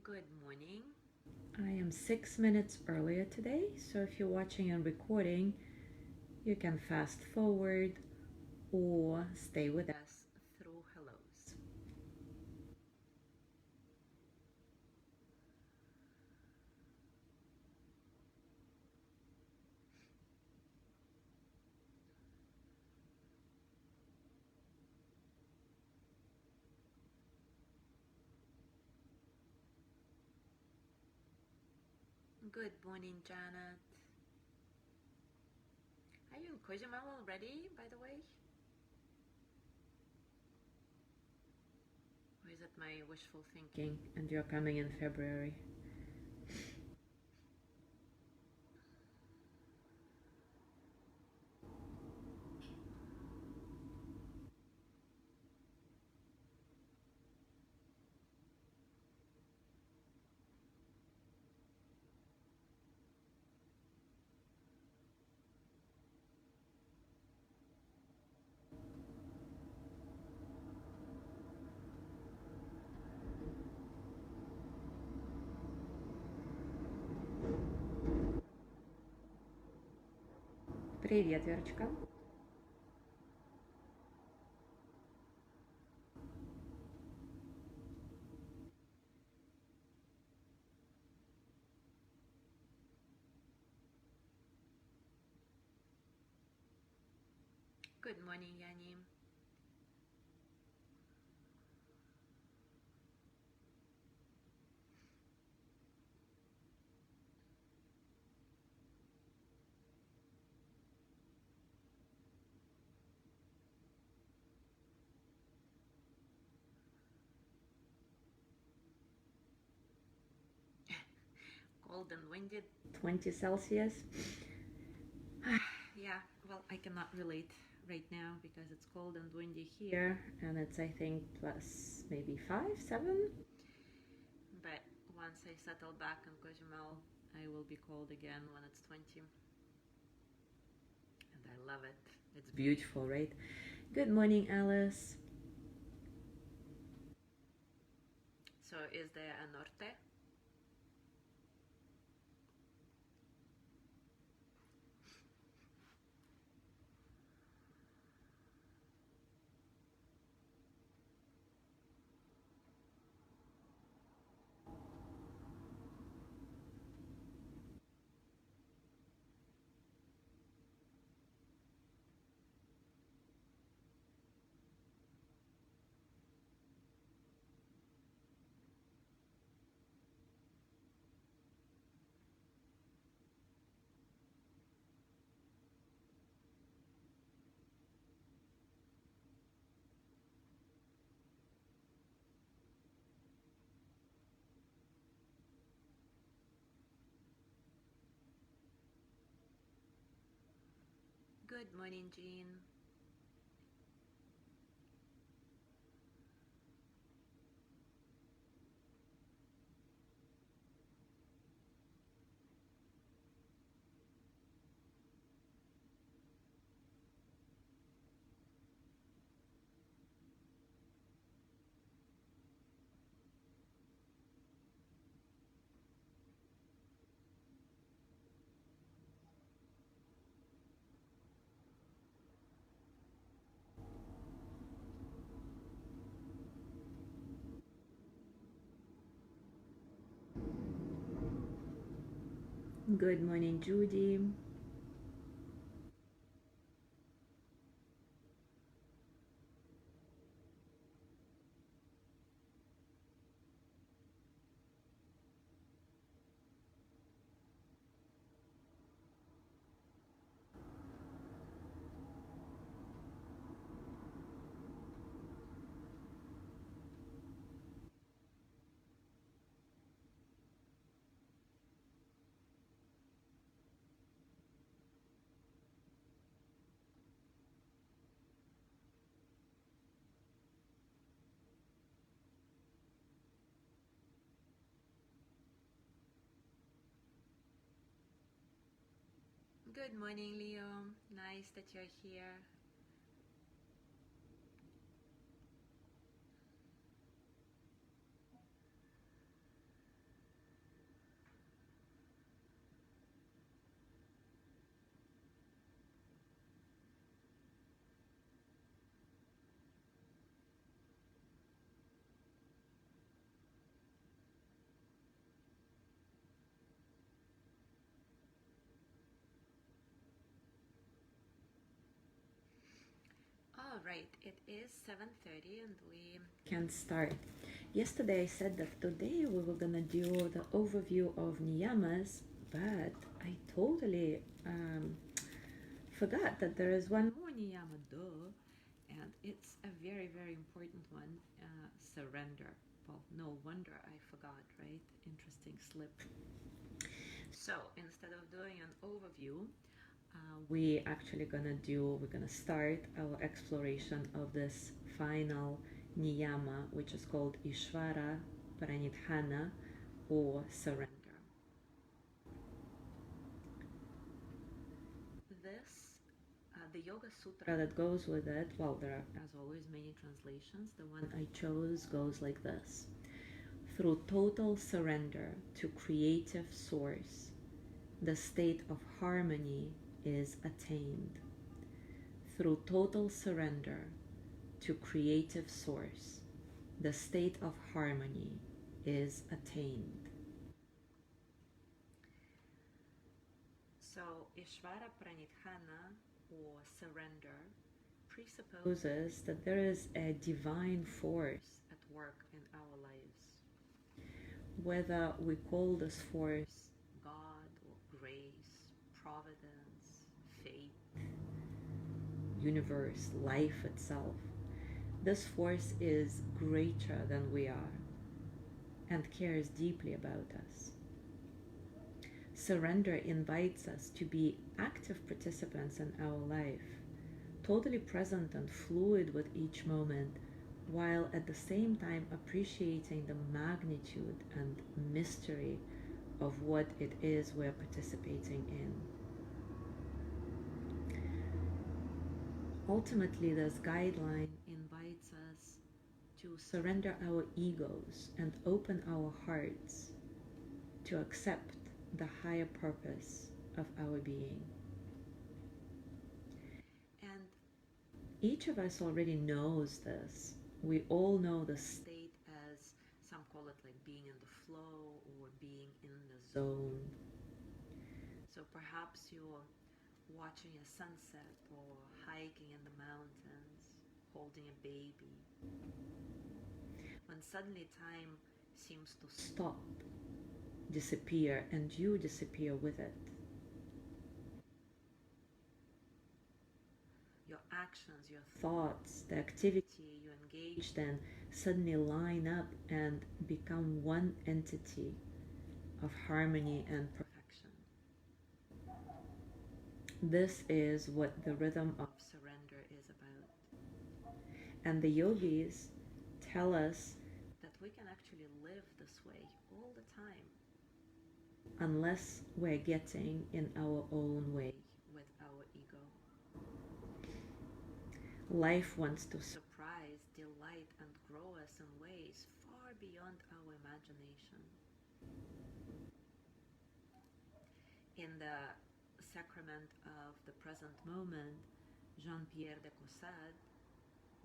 Good morning. I am 6 minutes earlier today, so if you're watching and recording, you can fast forward or stay with us through hellos. Good morning, Janet. Are you in Cozumel already, by the way? Or is it my wishful thinking and you're coming in February? Привет, Верочка. Good morning, Yanni. Cold and windy, 20 Celsius. Yeah, well, I cannot relate right now because it's cold and windy here, and it's, I think, plus maybe 5, 7. But once I settle back in Cozumel, I will be cold again when it's 20. And I love it. It's beautiful, right? Good morning, Alice. So is there a norte? Good morning, Jean. Good morning, Judy. Good morning, Leo. Nice that you're here. Right, it is 7:30 and we can start. Yesterday I said that today we were gonna do the overview of niyamas, but I totally forgot that there is one more niyama, duh, and it's a very, very important one, surrender. Well, no wonder I forgot, right? Interesting slip. So instead of doing an overview, we're gonna start our exploration of this final niyama, which is called ISVARA, PRADNIDHANA, or surrender. The Yoga Sutra that goes with it, well, there are, as always, many translations. The one I chose goes like this: through total surrender to creative source, the state of harmony is attained. Through total surrender to creative source, the state of harmony is attained. So, ISVARA PRADNIDHANA, or surrender, presupposes that there is a divine force at work in our lives. Whether we call this force God or grace, providence, fate, universe, life itself, this force is greater than we are and cares deeply about us. Surrender invites us to be active participants in our life, totally present and fluid with each moment, while at the same time appreciating the magnitude and mystery of what it is we're participating in. Ultimately, this guideline invites us to surrender our egos and open our hearts to accept the higher purpose of our being. And each of us already knows this. We all know the state as, some call it like being in the flow or being in the zone. So perhaps you're watching a sunset or hiking in the mountains, holding a baby, when suddenly time seems to stop, disappear, and you disappear with it. Your actions, your thoughts, the activity you engaged in suddenly line up and become one entity of harmony and perfection. This is what the rhythm of surrender is about. And the yogis tell us that we can actually live this way all the time, unless we're getting in our own way with our ego. Life wants to surprise, delight, and grow us in ways far beyond our imagination. In the Sacrament of the Present Moment, Jean-Pierre de Caussade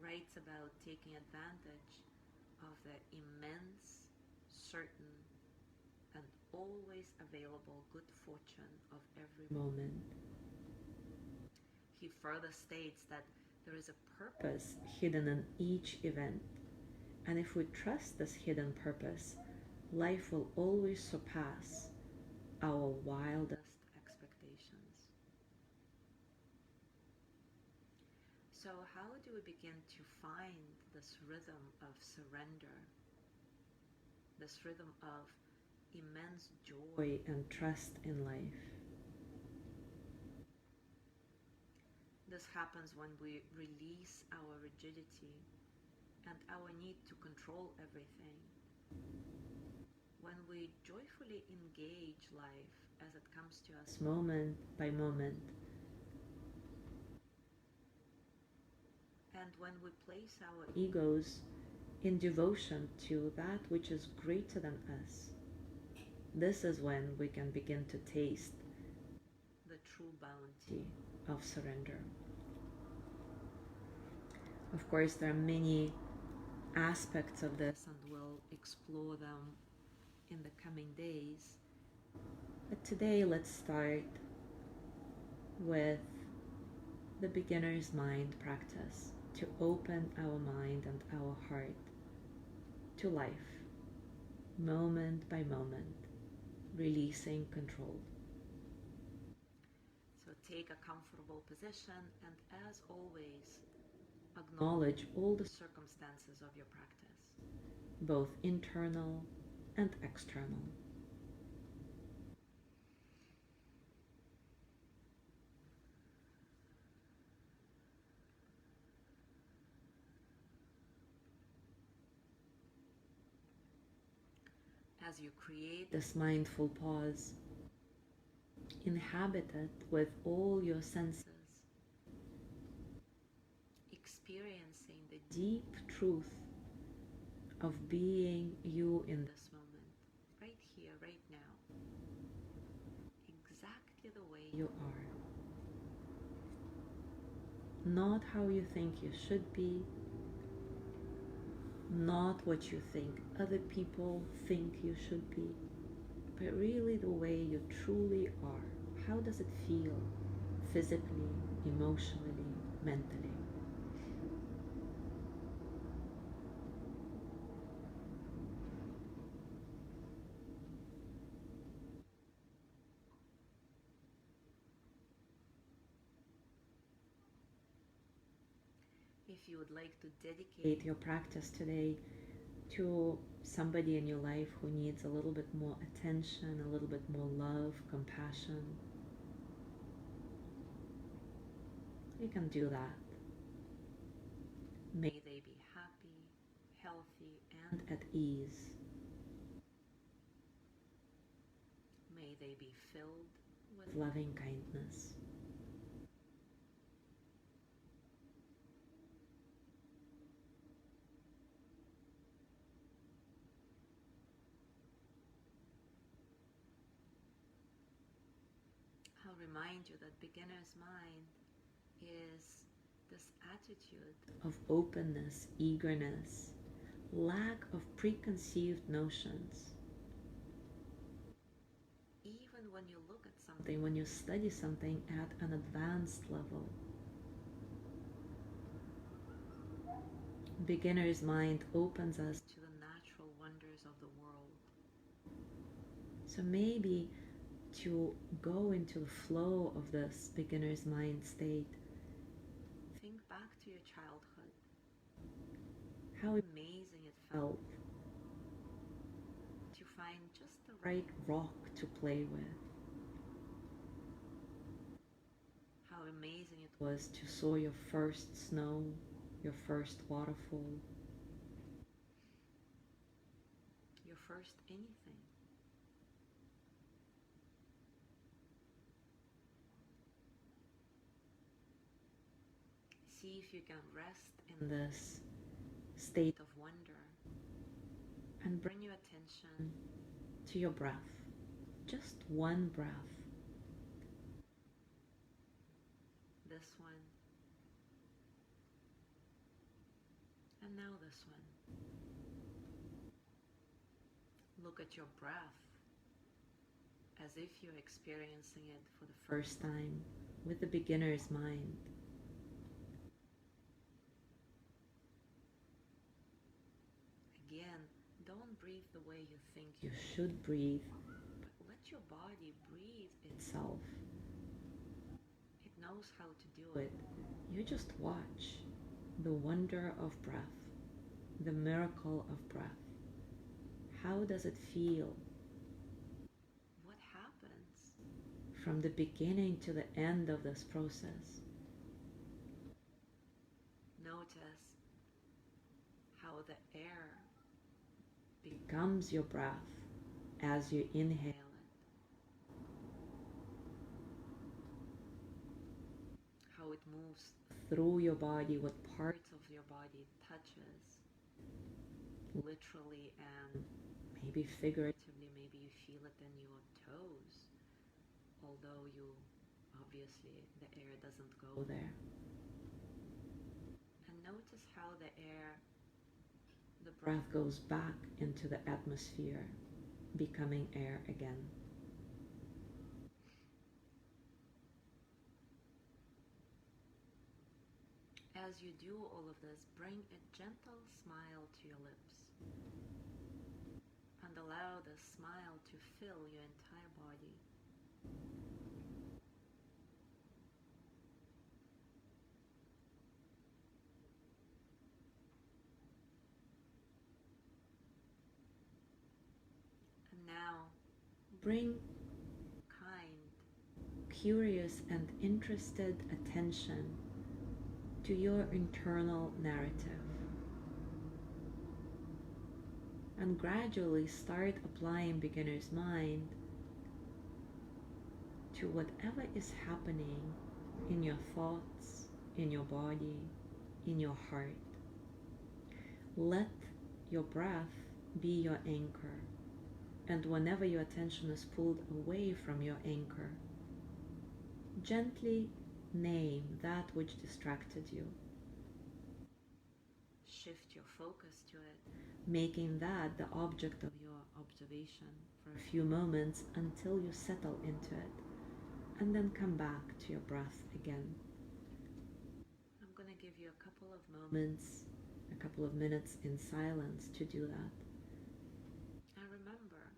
writes about taking advantage of the immense, certain, and always available good fortune of every moment. He further states that there is a purpose hidden in each event, and if we trust this hidden purpose, life will always surpass our wildest expectations. So how do we begin to find this rhythm of surrender, this rhythm of immense joy and trust in life? This happens when we release our rigidity and our need to control everything. When we joyfully engage life as it comes to us moment by moment. And when we place our egos in devotion to that which is greater than us, this is when we can begin to taste the true bounty of surrender. Of course, there are many aspects of this, and we'll explore them in the coming days. But today, let's start with the beginner's mind practice. to open our mind and our heart to life, moment by moment, releasing control. So take a comfortable position, and as always, acknowledge all the circumstances of your practice, both internal and external. As you create this mindful pause, inhabit it with all your senses, experiencing the deep truth of being you in this moment, right here, right now, exactly the way you are. Not how you think you should be, not what you think other people think you should be, but really the way you truly are. How does it feel physically, emotionally, mentally? If you would like to dedicate your practice today to somebody in your life who needs a little bit more attention, a little bit more love, compassion, you can do that. May they be happy, healthy, and at ease. May they be filled with loving kindness. I'll remind you that beginner's mind is this attitude of openness, eagerness, lack of preconceived notions. Even when you look at something, when you study something at an advanced level, beginner's mind opens us to the natural wonders of the world. So maybe to go into the flow of this beginner's mind state, think back to your childhood. How amazing it felt to find just the right rock to play with. How amazing it was to saw your first snow, your first waterfall, your first anything. See if you can rest in this state of wonder and bring your attention to your breath. Just one breath. This one. And now this one. Look at your breath as if you're experiencing it for the first time with the beginner's mind. Again, don't breathe the way you think you should breathe, but let your body breathe itself. It knows how to do it. You just watch the wonder of breath, the miracle of breath. How does it feel? What happens from the beginning to the end of this process? Notice how the air becomes your breath as you inhale it. How it moves through your body, what parts of your body it touches, literally and maybe figuratively. Maybe you feel it in your toes, although obviously the air doesn't go there. And notice how the breath goes back into the atmosphere, becoming air again. as you do all of this, bring a gentle smile to your lips and allow the smile to fill your entire body. And now, bring kind, curious, and interested attention to your internal narrative. And gradually start applying beginner's mind to whatever is happening in your thoughts, in your body, in your heart. Let your breath be your anchor. And whenever your attention is pulled away from your anchor, gently name that which distracted you. Shift your focus to it, making that the object of your observation for a few moments until you settle into it, and then come back to your breath again. I'm going to give you a couple of moments, a couple of minutes in silence to do that. And remember,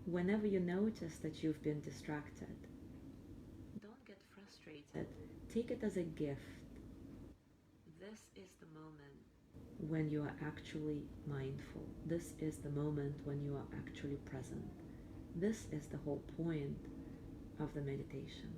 whenever you notice that you've been distracted, don't get frustrated. Take it as a gift. This is the moment when you are actually mindful. This is the moment when you are actually present. This is the whole point of the meditation.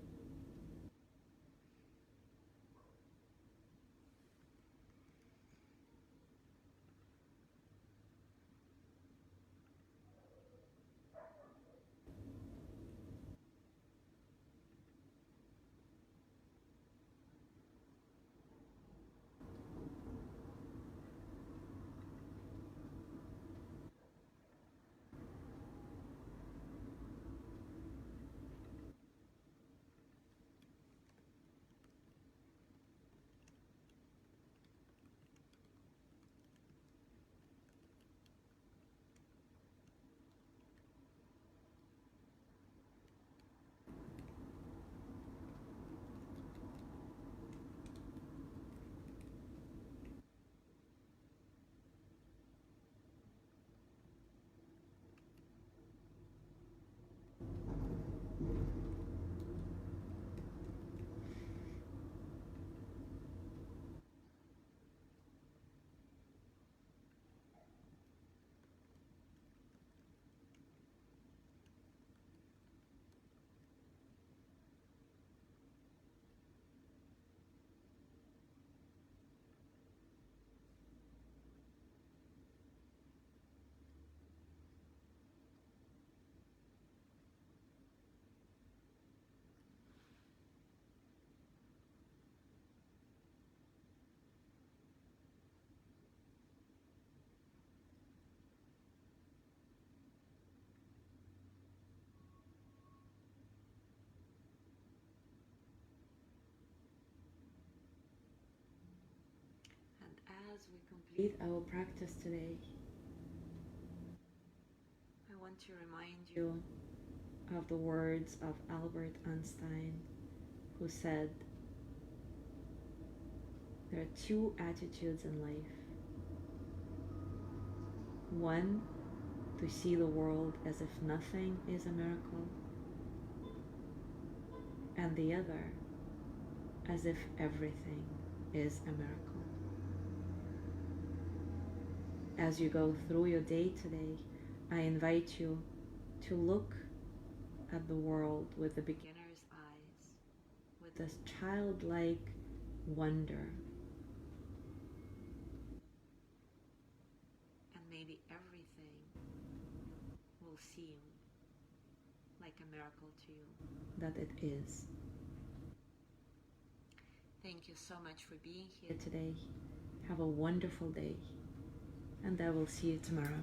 As we complete our practice today, I want to remind you of the words of Albert Einstein, who said, there are two attitudes in life. One, to see the world as if nothing is a miracle, and the other, as if everything is a miracle. As you go through your day today, I invite you to look at the world with the beginner's eyes, with this childlike wonder. And maybe everything will seem like a miracle to you, that it is. Thank you so much for being here today. Have a wonderful day, and I will see you tomorrow.